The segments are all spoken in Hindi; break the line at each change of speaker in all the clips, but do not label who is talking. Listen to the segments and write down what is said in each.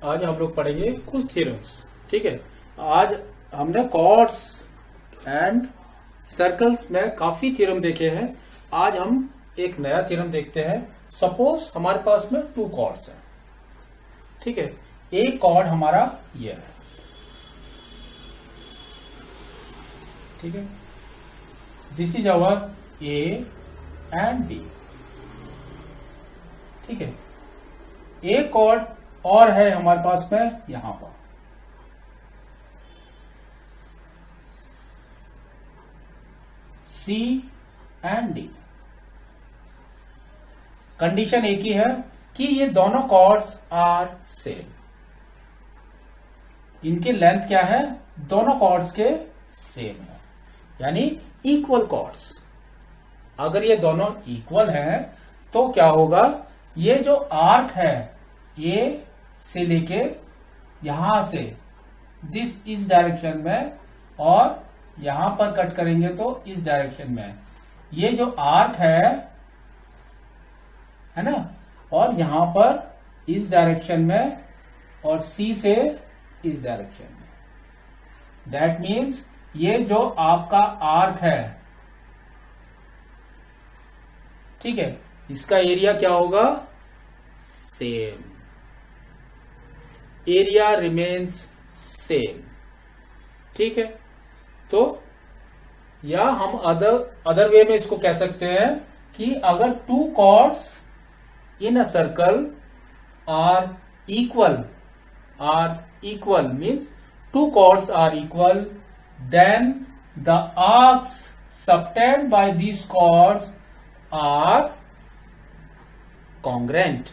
आज हम लोग पढ़ेंगे कुछ थ्योरम्स। ठीक है, आज हमने कॉर्ड्स एंड सर्कल्स में काफी थ्योरम देखे हैं। आज हम एक नया थ्योरम देखते हैं। सपोज हमारे पास में टू कॉर्ड्स हैं। ठीक है, एक कॉर्ड हमारा ये है। ठीक है, this is our A and B. ठीक है, एक कॉर्ड और है हमारे पास में यहां पर, सी एंड डी। कंडीशन एक ही है कि ये दोनों कॉर्ड्स आर सेम। इनकी लेंथ क्या है? दोनों कॉर्ड्स के सेम है, यानी इक्वल कॉर्ड्स। अगर ये दोनों इक्वल हैं तो क्या होगा? ये जो आर्क है ए से लेके यहां से इस डायरेक्शन में, और यहां पर कट करेंगे तो इस डायरेक्शन में, ये जो आर्क है ना, और यहां पर इस डायरेक्शन में, और सी से इस डायरेक्शन में। दैट मीन्स ये जो आपका आर्क है, ठीक है, इसका एरिया क्या होगा? सेम। Area remains same. ठीक है, तो या हम अदर वे में इसको कह सकते हैं कि अगर two chords in a circle are equal means two chords are equal, then the arcs subtended by these chords are congruent.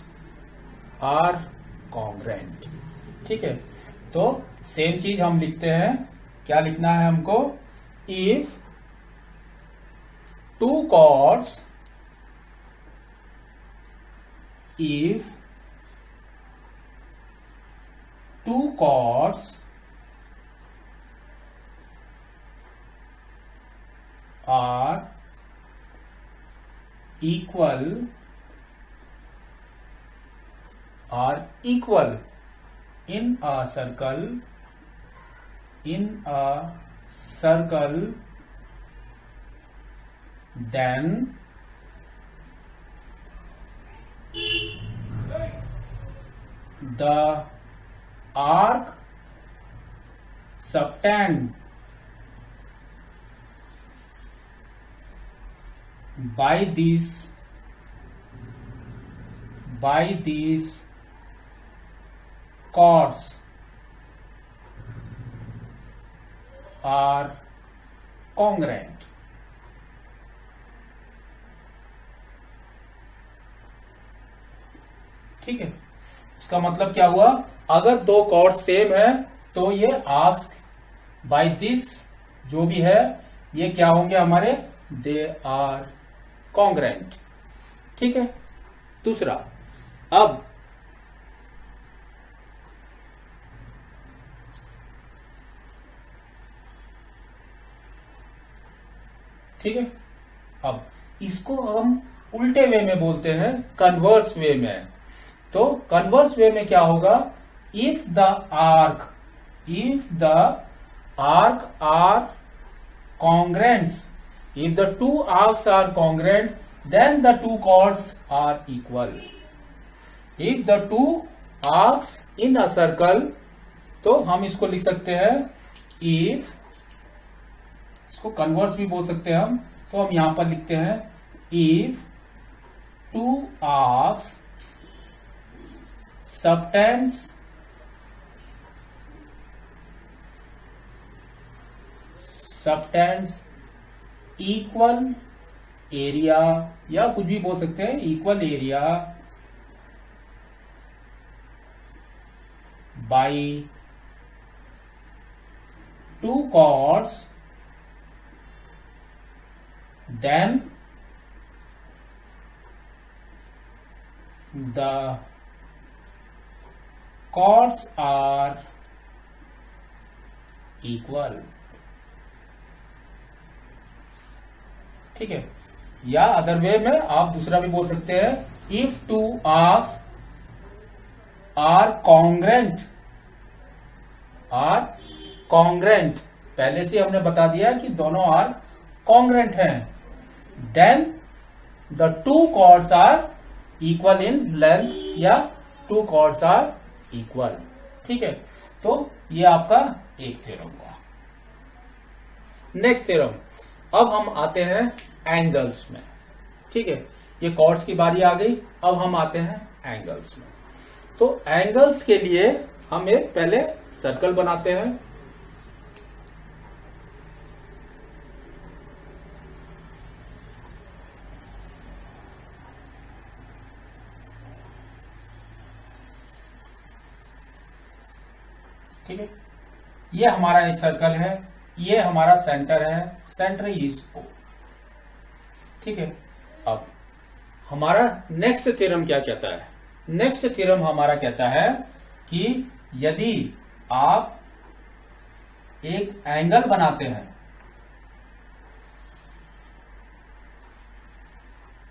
ठीक है, तो सेम चीज हम लिखते हैं। क्या लिखना है हमको? If two chords are equal in a circle, then the arc subtended by these chords are congruent. ठीक है, इसका मतलब क्या हुआ? अगर दो कॉर्ड सेम है तो ये आर्क्स बाय दिस जो भी है ये क्या होंगे हमारे? They are congruent. ठीक है, दूसरा, अब ठीक है, अब इसको हम उल्टे वे में बोलते हैं, कन्वर्स वे में। तो कन्वर्स वे में क्या होगा? If the arc are congruents, if the two arcs are congruent, then the two chords are equal. If the two arcs in a circle, तो हम इसको लिख सकते हैं if, इसको कन्वर्स भी बोल सकते हैं हम, तो हम यहां पर लिखते हैं if two arcs subtends equal area, या कुछ भी बोल सकते हैं, equal area by two chords, then the chords are equal. ठीक है, या अदर वे में आप दूसरा भी बोल सकते हैं, if two arcs are congruent, पहले से हमने बता दिया कि दोनों आर कॉन्ग्रेंट हैं, then the two chords are equal in length या टू कॉर्ड्स आर इक्वल। ठीक है, तो ये आपका एक थ्योरम हुआ। नेक्स्ट थ्योरम, अब हम आते हैं एंगल्स में। ठीक है, ये कॉर्ड्स की बारी आ गई, अब हम आते हैं एंगल्स में। तो एंगल्स के लिए हम एक पहले सर्कल बनाते हैं। ठीक है, ये हमारा एक सर्कल है, ये हमारा सेंटर है, सेंटर इज O। ठीक है, अब हमारा नेक्स्ट थ्योरम क्या कहता है? नेक्स्ट थ्योरम हमारा कहता है कि यदि आप एक एंगल बनाते हैं,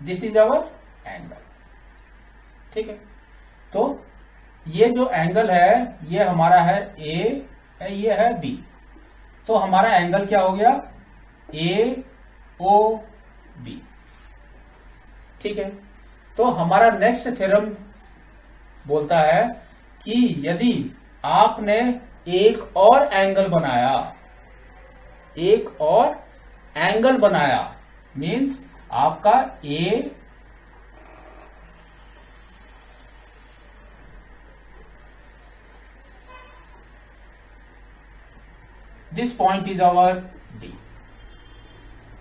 दिस इज आवर एंगल। ठीक है, तो ये जो एंगल है ये हमारा है ए, ये है बी, तो हमारा एंगल क्या हो गया? ए ओ बी। ठीक है, तो हमारा नेक्स्ट थ्योरम बोलता है कि यदि आपने एक और एंगल बनाया, एक और एंगल बनाया, मीन्स आपका ए this point is our D,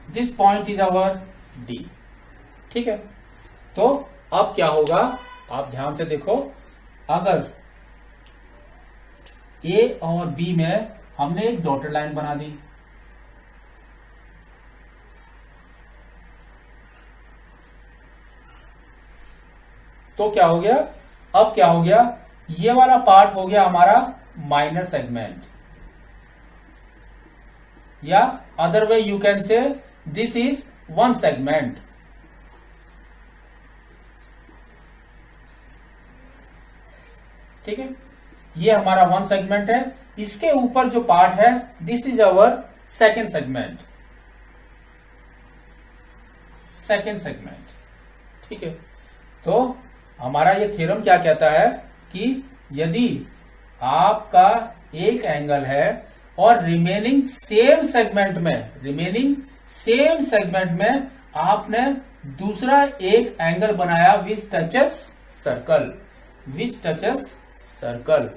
this point is our D। ठीक है, तो अब क्या होगा आप ध्यान से देखो, अगर A और B में हमने एक डॉटेड लाइन बना दी, तो क्या हो गया? अब क्या हो गया? ये वाला पार्ट हो गया हमारा माइनर सेगमेंट, या other way you can say this is one segment. ठीक है, ये हमारा वन सेगमेंट है, इसके ऊपर जो पार्ट है this is our second segment, second segment. ठीक है, तो हमारा ये थ्योरम क्या कहता है कि यदि आपका एक एंगल है और रिमेनिंग सेम सेगमेंट में आपने दूसरा एक एंगल बनाया विच टचेस सर्कल,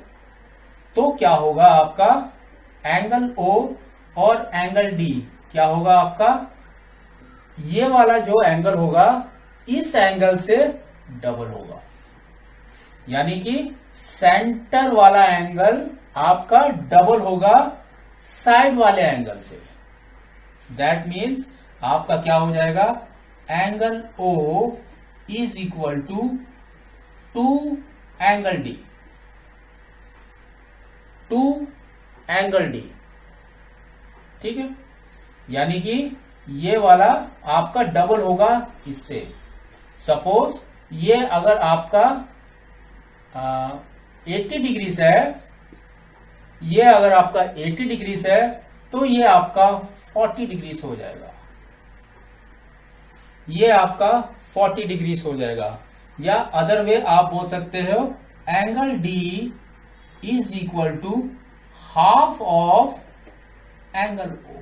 तो क्या होगा आपका एंगल O और एंगल D क्या होगा आपका? ये वाला जो एंगल होगा इस एंगल से डबल होगा, यानी कि सेंटर वाला एंगल आपका डबल होगा साइड वाले एंगल से। दैट मीन्स आपका क्या हो जाएगा? Angle O is equal to angle D, two angle D। ठीक है, यानी कि ये वाला आपका डबल होगा इससे। सपोज ये अगर आपका 80 डिग्री से है, ये अगर आपका 80 डिग्री से है, तो ये आपका 40 डिग्री हो जाएगा, ये आपका 40 डिग्री हो जाएगा। या अदर वे आप बोल सकते हो angle D is equal to half of angle O,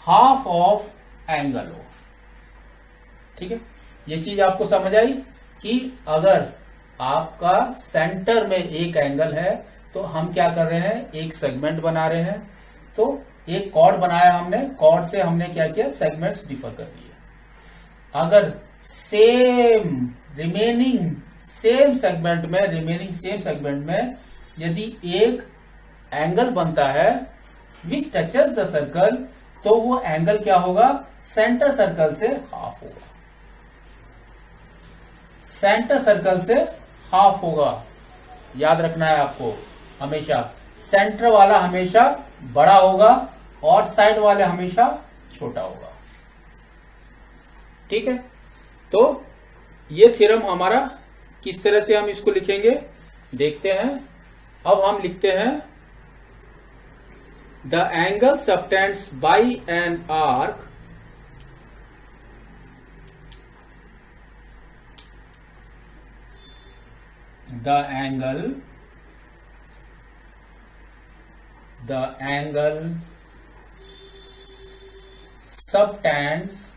half of angle O। ठीक है, ये चीज आपको समझ आई कि अगर आपका सेंटर में एक एंगल है तो हम क्या कर रहे हैं? एक सेगमेंट बना रहे हैं। तो एक कॉर्ड बनाया हमने, कॉर्ड से हमने क्या किया? सेगमेंट्स डिफर कर दिए। अगर रिमेनिंग सेम सेगमेंट में यदि एक एंगल बनता है विच टचेस द सर्कल, तो वो एंगल क्या होगा? सेंटर सर्कल से हाफ होगा, सेंटर सर्कल से हाफ होगा। याद रखना है आपको, हमेशा सेंटर वाला हमेशा बड़ा होगा और साइड वाले हमेशा छोटा होगा। ठीक है, तो ये थ्योरम हमारा किस तरह से हम इसको लिखेंगे देखते हैं। अब हम लिखते हैं the angle subtends by an arc the angle subtends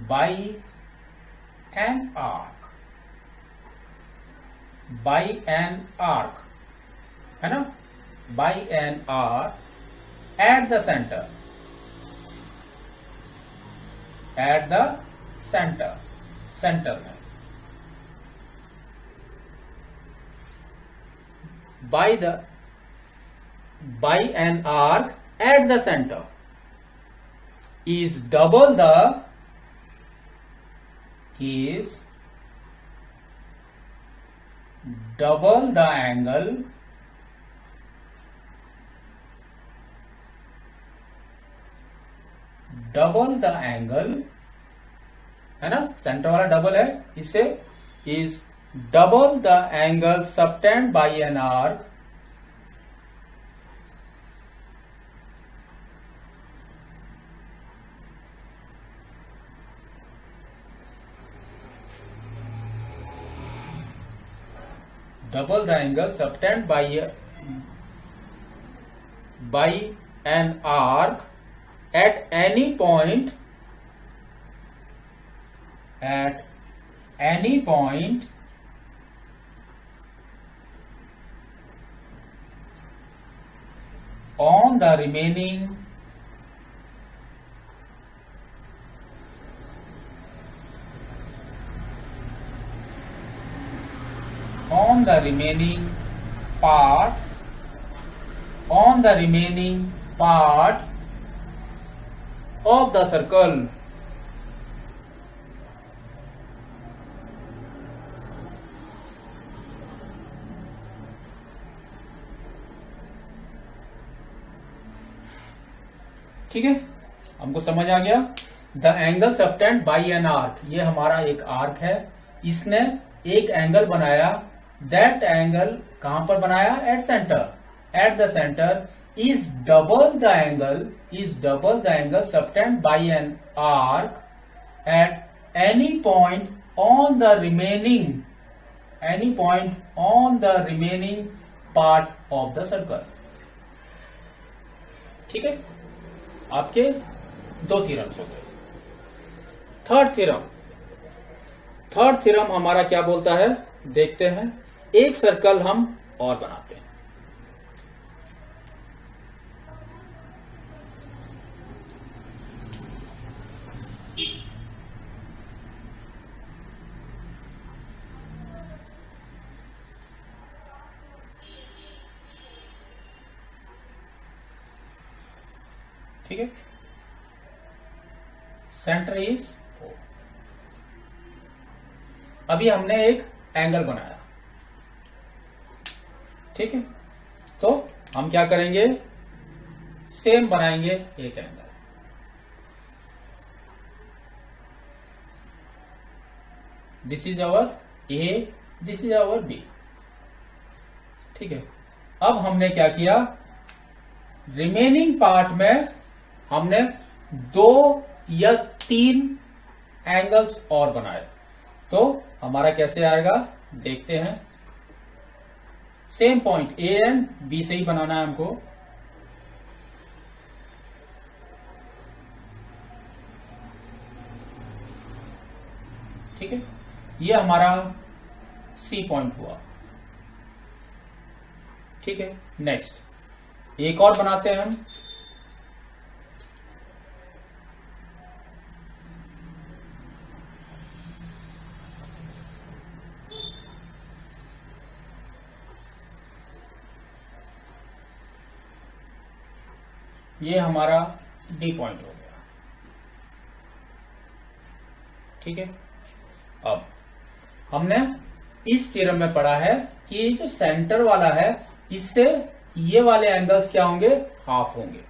by an arc है ना, by an arc at the center में by an arc at the center is double the angle है ना, सेंटर वाला डबल है, इससे is double the angle subtend by an arc double the angle subtended by an arc at any point on the remaining part of the circle. ठीक है, हमको समझ आ गया। The angle subtend by an arc, ये हमारा एक आर्क है, इसने एक एंगल बनाया। दैट एंगल कहां पर बनाया? At centre, at the centre is double the angle subtended by an arc at any point on the remaining part of the circle. ठीक है, आपके दो थ्योरम्स हो गए। थर्ड थ्योरम हमारा क्या बोलता है देखते हैं। एक सर्कल हम और बनाते हैं। ठीक है, सेंटर इज O। अभी हमने एक एंगल बनाया, ठीक है, तो हम क्या करेंगे, सेम बनाएंगे एक angle. This is our A, this is our B। ठीक है, अब हमने क्या किया, रिमेनिंग पार्ट में हमने 2 या 3 एंगल्स और बनाए। तो हमारा कैसे आएगा देखते हैं। Same point A and B से ही बनाना है हमको। ठीक है, ये हमारा C पॉइंट हुआ। ठीक है, नेक्स्ट एक और बनाते हैं हम। ये हमारा D पॉइंट हो गया। ठीक है, अब हमने इस थ्योरम में पढ़ा है कि ये जो सेंटर वाला है, इससे ये वाले एंगल्स क्या होंगे, हाफ होंगे,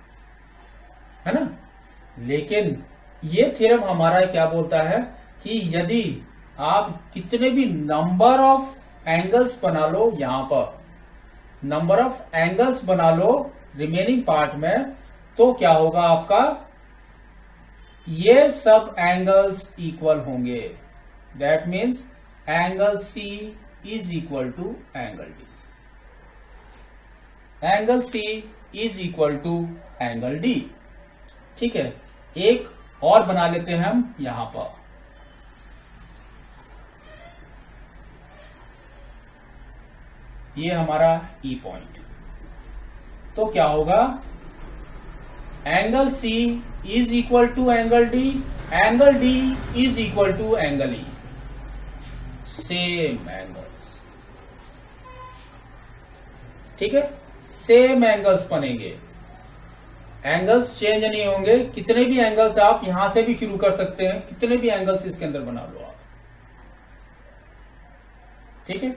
है ना। लेकिन ये थ्योरम हमारा क्या बोलता है कि यदि आप कितने भी नंबर ऑफ एंगल्स बना लो, यहां पर नंबर ऑफ एंगल्स बना लो रिमेनिंग पार्ट में, तो क्या होगा आपका, ये सब एंगल्स इक्वल होंगे। That means angle C is equal to angle D, angle C is equal to angle D. ठीक है, एक और बना लेते हैं हम यहां पर। ये हमारा ई पॉइंट, तो क्या होगा, angle C is equal to angle D is equal to angle E, same angles. ठीक है, सेम एंगल्स बनेंगे, एंगल्स चेंज नहीं होंगे। कितने भी एंगल्स आप यहां से भी शुरू कर सकते हैं, कितने भी एंगल्स इसके अंदर बना लो आप। ठीक है,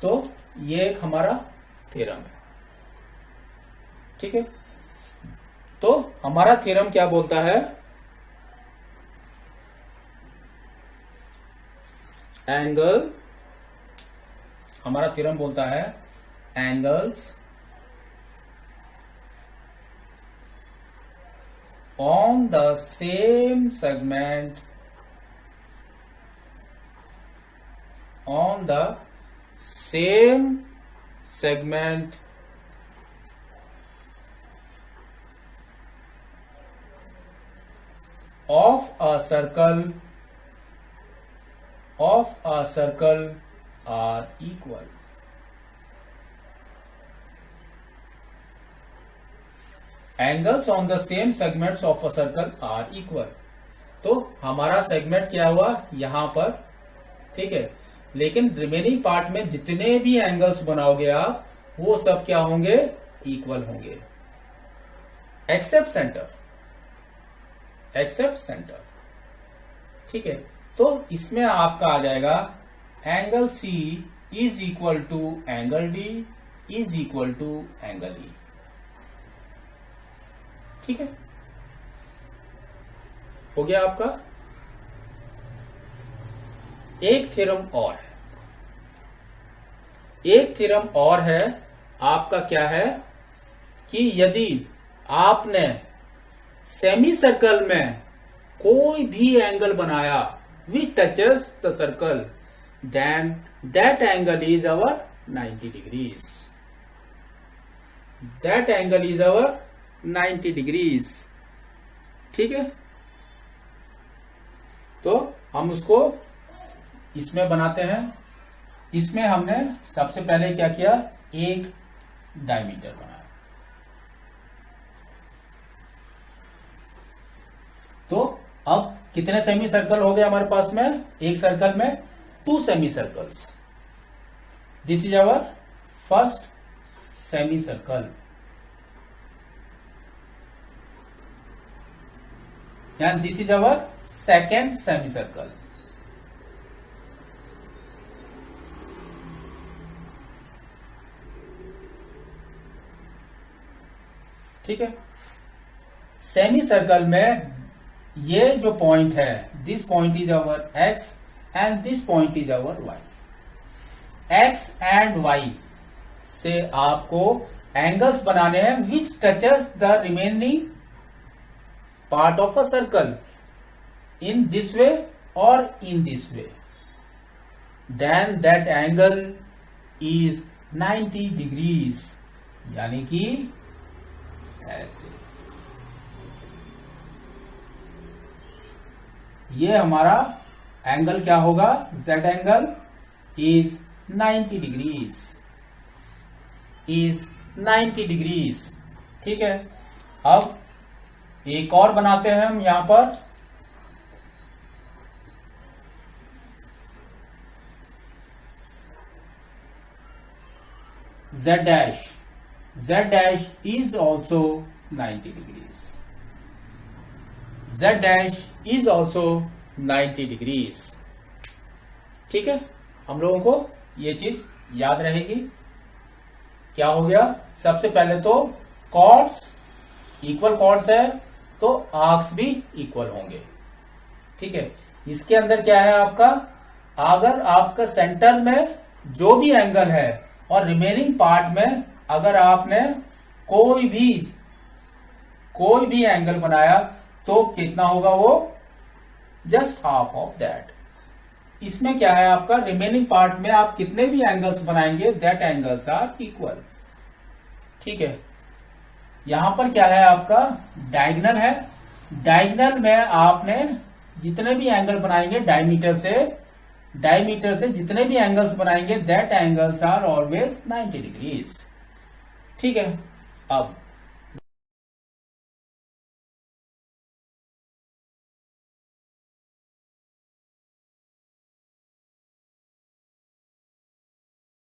तो ये एक हमारा थ्योरम है। ठीक है, तो हमारा थ्योरम क्या बोलता है, एंगल, हमारा थ्योरम बोलता है angles on the same segment, on the same segment of a circle are equal. Angles on the same segments of a circle are equal. तो हमारा सेगमेंट क्या हुआ यहां पर, ठीक है, लेकिन रिमेनिंग पार्ट में जितने भी एंगल्स बनाओगे आप, वो सब क्या होंगे, इक्वल होंगे, एक्सेप्ट सेंटर, एक्सेप्ट सेंटर। ठीक है, तो इसमें आपका आ जाएगा angle C is equal to angle D is equal to angle E. ठीक है, हो गया आपका। एक थ्योरम और है, एक थ्योरम और है आपका, क्या है कि यदि आपने सेमी सर्कल में कोई भी एंगल बनाया which touches the circle, then that angle is our 90 degrees, that angle is our 90 degrees. ठीक है, तो हम उसको इसमें बनाते हैं। इसमें हमने सबसे पहले क्या किया, एक डायमीटर बनाया। तो अब कितने सेमी सर्कल हो गए हमारे पास में, एक सर्कल में 2 semicircles. This is our first semicircle, and this is our second semicircle. ठीक है, सेमी सर्कल में ये जो पॉइंट है, this point is our X and this point is our Y. X and Y से आपको एंगल्स बनाने हैं which touches the remaining part of a circle in this way or in this way, then that angle is 90 degrees, यानी कि ऐसे। ये हमारा एंगल क्या होगा, Z angle is 90 degrees, is 90 degrees। ठीक है, अब एक और बनाते हैं हम यहां पर, Z dash, Z dash is also 90 degrees, Z dash is also 90 degrees। ठीक है, हम लोगों को ये चीज याद रहेगी। क्या हो गया, सबसे पहले तो कॉर्ड्स, इक्वल कॉर्ड्स है, तो आर्क्स भी इक्वल होंगे। ठीक है, इसके अंदर क्या है आपका, अगर आपका सेंटर में जो भी एंगल है और रिमेनिंग पार्ट में अगर आपने कोई भी एंगल बनाया तो कितना होगा, वो जस्ट हाफ ऑफ दैट। इसमें क्या है आपका, रिमेनिंग पार्ट में आप कितने भी एंगल्स बनाएंगे दैट एंगल्स आर इक्वल। ठीक है, यहां पर क्या है आपका, डायगोनल है। डायगोनल में आपने जितने भी एंगल बनाएंगे डायमीटर से जितने भी एंगल्स बनाएंगे that angles are always 90 degrees. ठीक है, अब